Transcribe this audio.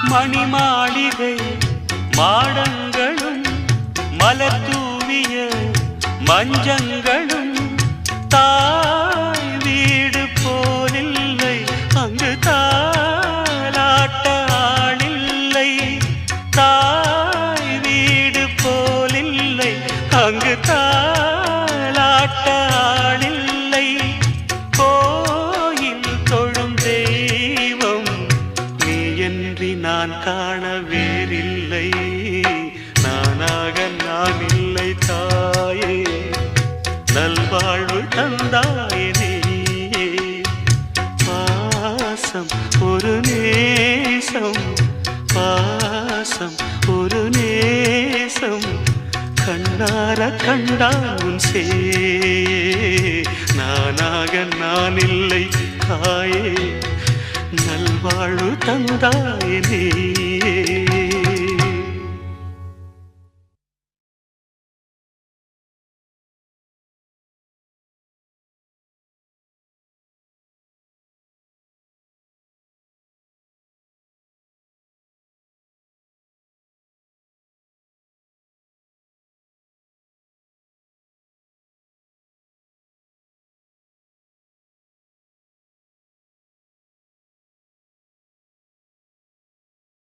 மணிமாளிகை மாடங்களும் மலர் தூவிய மஞ்சங்களும் தாய் வீடு போலில்லை அங்கு தாலாட்ட ஆளில்லை தாய் வீடு போலில்லை அங்கு தாலாட்ட ஆளில்லை கோயில் தொழும் தெய்வம் நீ என்று நான் காண வேறில்லை நானாக நான் இல்லை தாயே நல்வாழ்வு தந்தாயே நீயே பாசம் ஒரு நேசம் பாசம் ஒரு நேசம் கண்ணார கண்டான் சே நானாக நான் இல்லை தாயே நல்வாழ்வு தந்தாயே நீயே